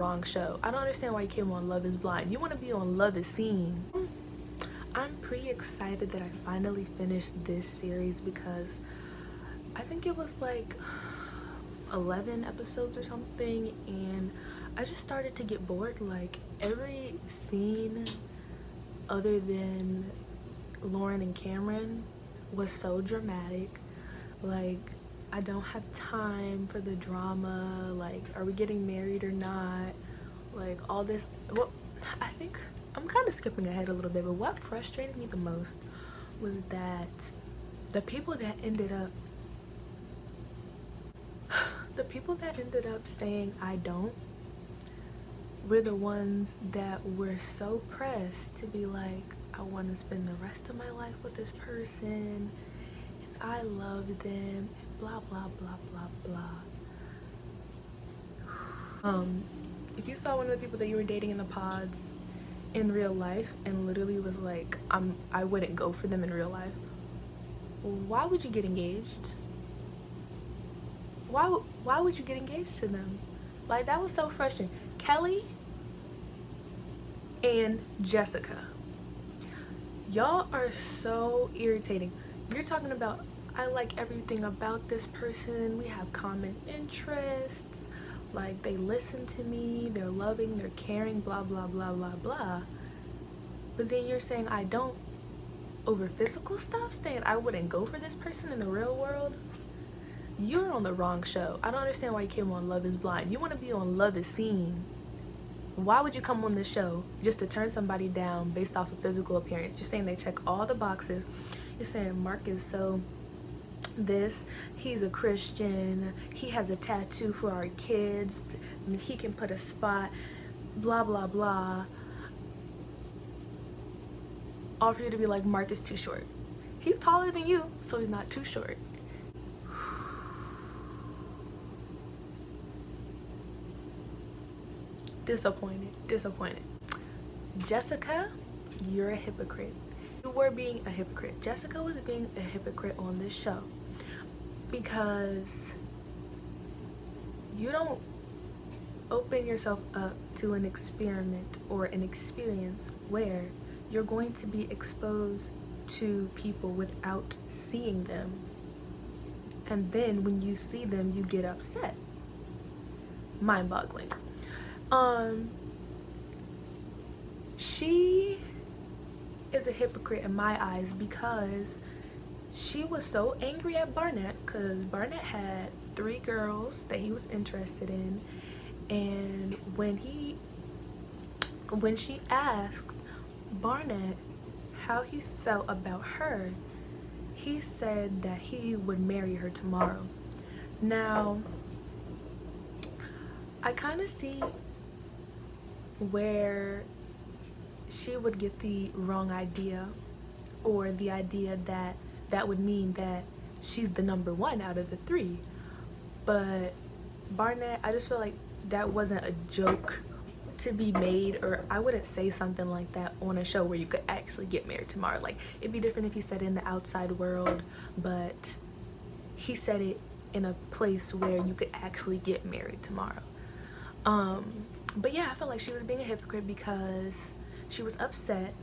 wrong show. I don't understand why you came on Love is Blind. You want to be on Love is Seen. I'm pretty excited that I finally finished this series because I think it was like 11 episodes or something, and I just started to get bored. Like, every scene other than Lauren and Cameron was so dramatic. Like, I don't have time for the drama. Like, are we getting married or not? Like, all this. Well, I think I'm kind of skipping ahead a little bit, but what frustrated me the most was that the people that ended up saying I don't were the ones that were so pressed to be like, I want to spend the rest of my life with this person and I love them and blah blah blah blah blah. If you saw one of the people that you were dating in the pods in real life and literally was like, I wouldn't go for them in real life, why would you get engaged? Why would you get engaged to them? Like, that was so frustrating. Kelly and Jessica, y'all are so irritating. You're talking about, I like everything about this person, we have common interests, like, they listen to me, they're loving, they're caring, blah blah blah blah blah. But then you're saying I don't over physical stuff, saying I wouldn't go for this person in the real world. You're on the wrong show. I don't understand why you came on Love is Blind. You want to be on Love is Seen. Why would you come on this show just to turn somebody down based off of physical appearance? You're saying they check all the boxes. You're saying Mark is so this, he's a Christian, he has a tattoo for our kids, and he can put a spot, blah blah blah. All for you to be like, Mark is too short. He's taller than you, so he's not too short. Disappointed. Jessica, you're a hypocrite. You were being a hypocrite. Jessica was being a hypocrite on this show because you don't open yourself up to an experiment or an experience where you're going to be exposed to people without seeing them, and then when you see them you get upset. Mind-boggling. She is a hypocrite in my eyes because she was so angry at Barnett because Barnett had 3 girls that he was interested in, and when she asked Barnett how he felt about her, he said that he would marry her tomorrow. Now, I kind of see where she would get the wrong idea, or the idea that that would mean that she's the number 1 out of the 3. But Barnett, I just feel like that wasn't a joke to be made, or I wouldn't say something like that on a show where you could actually get married tomorrow. Like, it'd be different if he said it in the outside world, but he said it in a place where you could actually get married tomorrow. But yeah, I felt like she was being a hypocrite because she was upset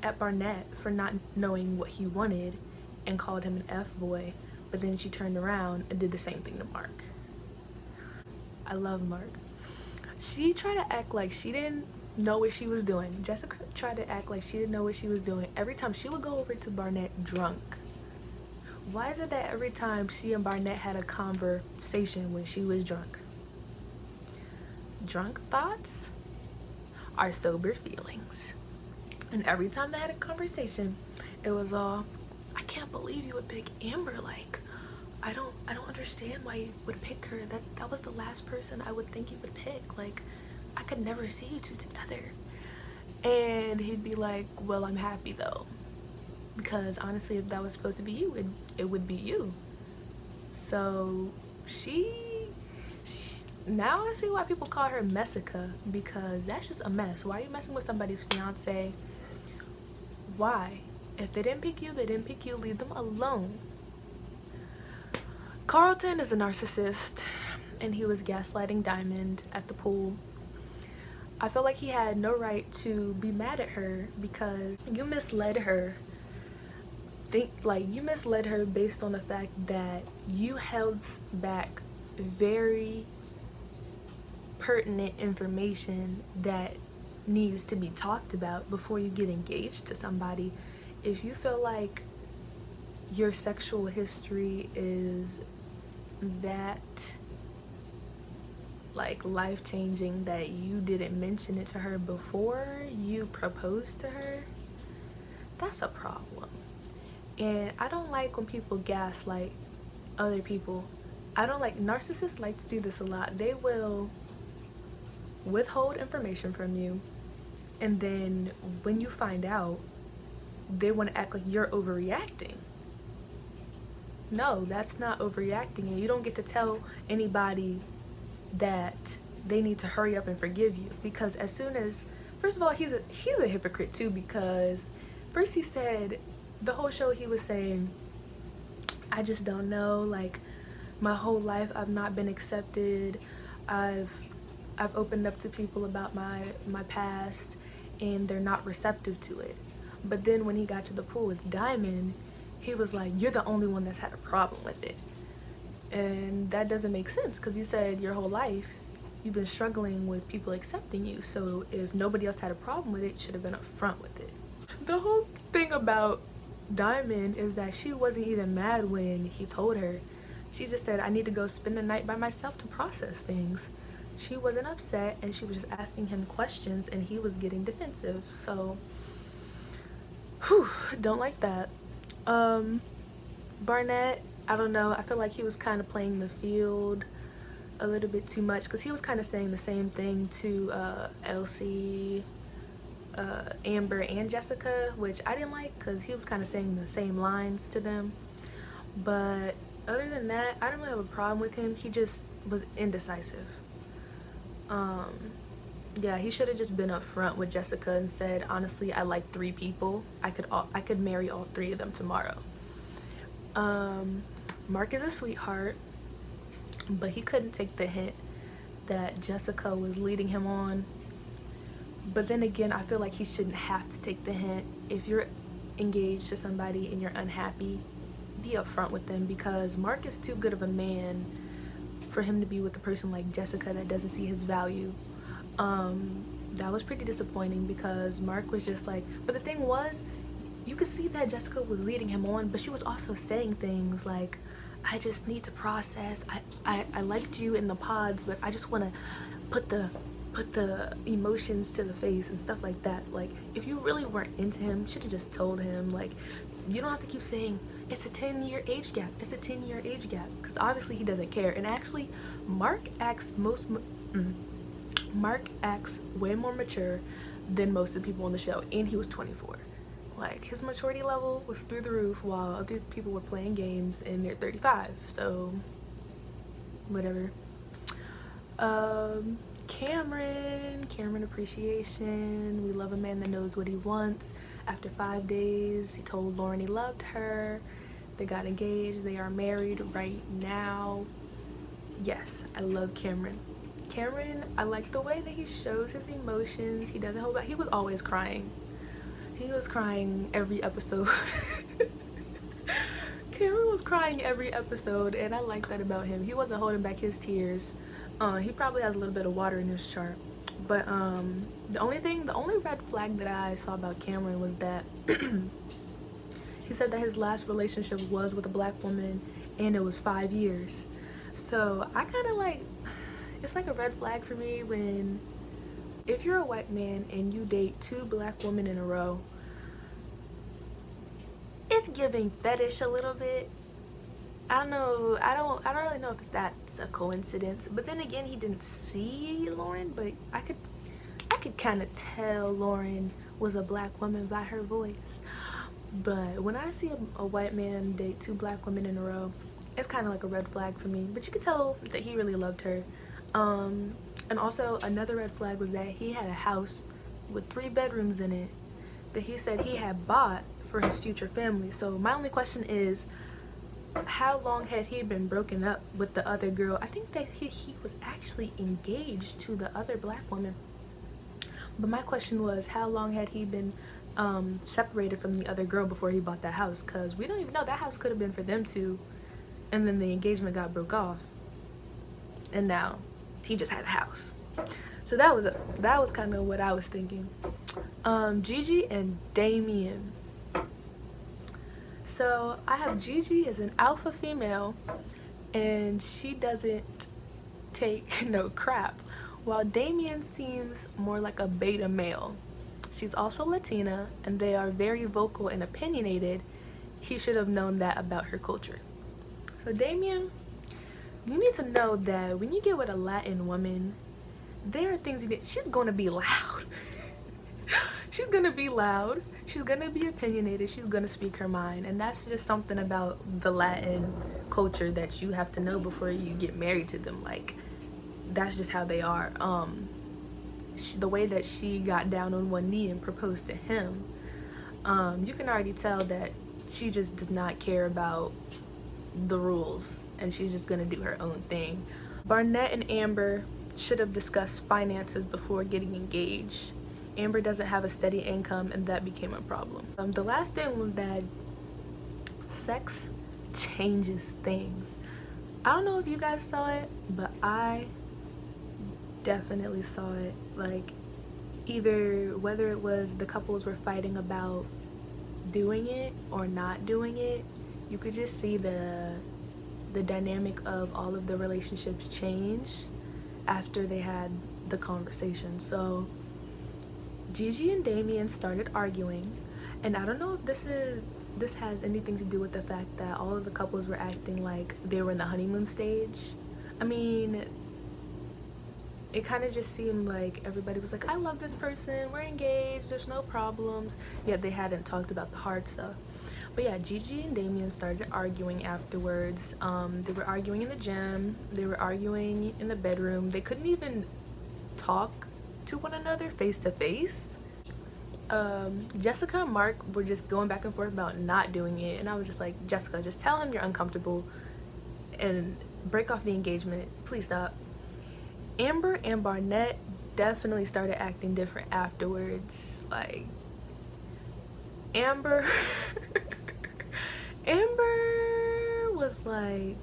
at Barnett for not knowing what he wanted and called him an F-boy, but then she turned around and did the same thing to Mark. I love Mark. She tried to act like she didn't know what she was doing. Jessica tried to act like she didn't know what she was doing every time she would go over to Barnett drunk. Why is it that every time she and Barnett had a conversation when she was drunk? Drunk thoughts are sober feelings. And every time they had a conversation, it was all, I can't believe you would pick Amber. Like, I don't understand why you would pick her. That was the last person I would think you would pick. Like, I could never see you two together. And he'd be like, well, I'm happy though, because honestly, if that was supposed to be you, it would be you. So now I see why people call her Messica, because that's just a mess. Why are you messing with somebody's fiance? Why? If they didn't pick you, they didn't pick you. Leave them alone. Carlton is a narcissist, and he was gaslighting Diamond at the pool. I felt like he had no right to be mad at her because you misled her. You misled her based on the fact that you held back very pertinent information that needs to be talked about before you get engaged to somebody. If you feel like your sexual history is that like life-changing that you didn't mention it to her before you proposed to her, that's a problem. And I don't like when people gaslight other people. I don't like, narcissists like to do this a lot. They will withhold information from you, and then when you find out, they want to act like you're overreacting. No, that's not overreacting, and you don't get to tell anybody that they need to hurry up and forgive you, because as soon as, first of all, he's a hypocrite too, because first he said, the whole show he was saying, I just don't know, like my whole life I've not been accepted, I've opened up to people about my past and they're not receptive to it. But then when he got to the pool with Diamond, he was like, you're the only one that's had a problem with it. And that doesn't make sense, because you said your whole life you've been struggling with people accepting you. So if nobody else had a problem with it, you should have been upfront with it. The whole thing about Diamond is that she wasn't even mad when he told her. She just said, I need to go spend the night by myself to process things. She wasn't upset, and she was just asking him questions, and he was getting defensive. So, whew, don't like that. Barnett, I don't know, I feel like he was kind of playing the field a little bit too much, because he was kind of saying the same thing to Elsie, Amber, and Jessica, which I didn't like, because he was kind of saying the same lines to them. But other than that, I don't really have a problem with him. He just was indecisive. Yeah, he should have just been upfront with Jessica and said, honestly, I like 3 people. I could marry all 3 of them tomorrow. Mark is a sweetheart, but he couldn't take the hint that Jessica was leading him on. But then again, I feel like he shouldn't have to take the hint. If you're engaged to somebody and you're unhappy, be upfront with them, because Mark is too good of a man for him to be with a person like Jessica that doesn't see his value. That was pretty disappointing, because Mark was just like, but the thing was, you could see that Jessica was leading him on, but she was also saying things like, I just need to process, I liked you in the pods, but I just want to put the emotions to the face and stuff like that. Like, if you really weren't into him, you should have just told him. Like, you don't have to keep saying it's a 10-year age gap, it's a 10-year age gap, because obviously he doesn't care. And actually, Mark acts way more mature than most of the people on the show, and he was 24. Like, his maturity level was through the roof, while other people were playing games and they're 35. So whatever. Cameron appreciation. We love a man that knows what he wants. After 5 days, he told Lauren he loved her. They got engaged. They are married right now. Yes, I love Cameron. I like the way that he shows his emotions. He doesn't hold back. He was always crying. He was crying every episode. Cameron was crying every episode, and I like that about him. He wasn't holding back his tears. He probably has a little bit of water in his chart. But the only red flag that I saw about Cameron was that he said that his last relationship was with a black woman, and it was 5 years. So I kind of like, it's like a red flag for me when, if you're a white man and you date 2 black women in a row, it's giving fetish a little bit. I don't know. I don't really know if that's a coincidence. But then again, he didn't see Lauren, but I could kind of tell Lauren was a black woman by her voice. But when I see a white man date 2 black women in a row, it's kind of like a red flag for me. But you could tell that he really loved her. And also another red flag was that he had a house with 3 bedrooms in it that he said he had bought for his future family. So my only question is, how long had he been broken up with the other girl? I think that he was actually engaged to the other black woman. But my question was, how long had he been separated from the other girl before he bought that house? Because we don't even know. That house could have been for them two, and then the engagement got broke off, and now he just had a house. So that was kind of what I was thinking. Gigi and Damien. So I have Gigi as an alpha female, and she doesn't take no crap, while Damien seems more like a beta male. She's also Latina, and they are very vocal and opinionated. He should have known that about her culture. So Damien, you need to know that when you get with a Latin woman, there are things you need. She's gonna be loud. She's gonna be loud. She's gonna be opinionated. She's gonna speak her mind, and that's just something about the Latin culture that you have to know before you get married to them. Like, that's just how they are. The way that she got down on one knee and proposed to him, you can already tell that she just does not care about the rules, and she's just gonna do her own thing. Barnett and Amber should have discussed finances before getting engaged. Amber doesn't have a steady income, and that became a problem. The last thing was that sex changes things. I don't know if you guys saw it, but I definitely saw it. Like, either whether it was the couples were fighting about doing it or not doing it, you could just see the dynamic of all of the relationships change after they had the conversation. So Gigi and Damien started arguing, and I don't know if this has anything to do with the fact that all of the couples were acting like they were in the honeymoon stage. I mean, it kind of just seemed like everybody was like, I love this person, we're engaged, there's no problems, yet they hadn't talked about the hard stuff. But yeah, Gigi and Damien started arguing afterwards. They were arguing in the gym, they were arguing in the bedroom. They couldn't even talk to one another face to face. Jessica and Mark were just going back and forth about not doing it, and I was just like, Jessica, just tell him you're uncomfortable and break off the engagement, please stop. Amber and Barnett definitely started acting different afterwards. Like, Amber was like,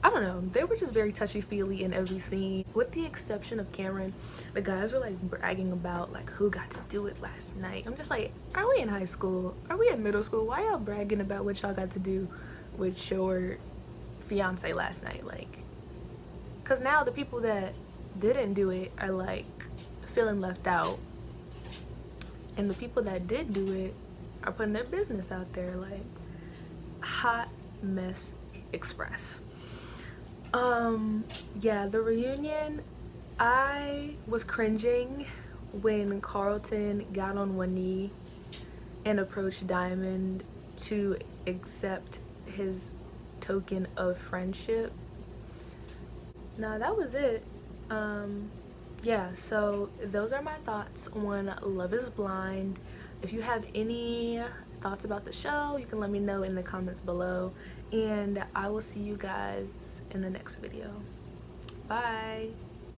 I don't know, they were just very touchy-feely in every scene. With the exception of Cameron, the guys were like bragging about like who got to do it last night. I'm just like, are we in high school? Are we in middle school? Why y'all bragging about what y'all got to do with your fiance last night? Like, because now the people that didn't do it are like feeling left out, and the people that did do it are putting their business out there. Like, hot mess express. Yeah, the reunion, I was cringing when Carlton got on one knee and approached Diamond to accept his token of friendship. Now that was it. Yeah, so those are my thoughts on Love is Blind. If you have any thoughts about the show, you can let me know in the comments below, and I will see you guys in the next video. Bye.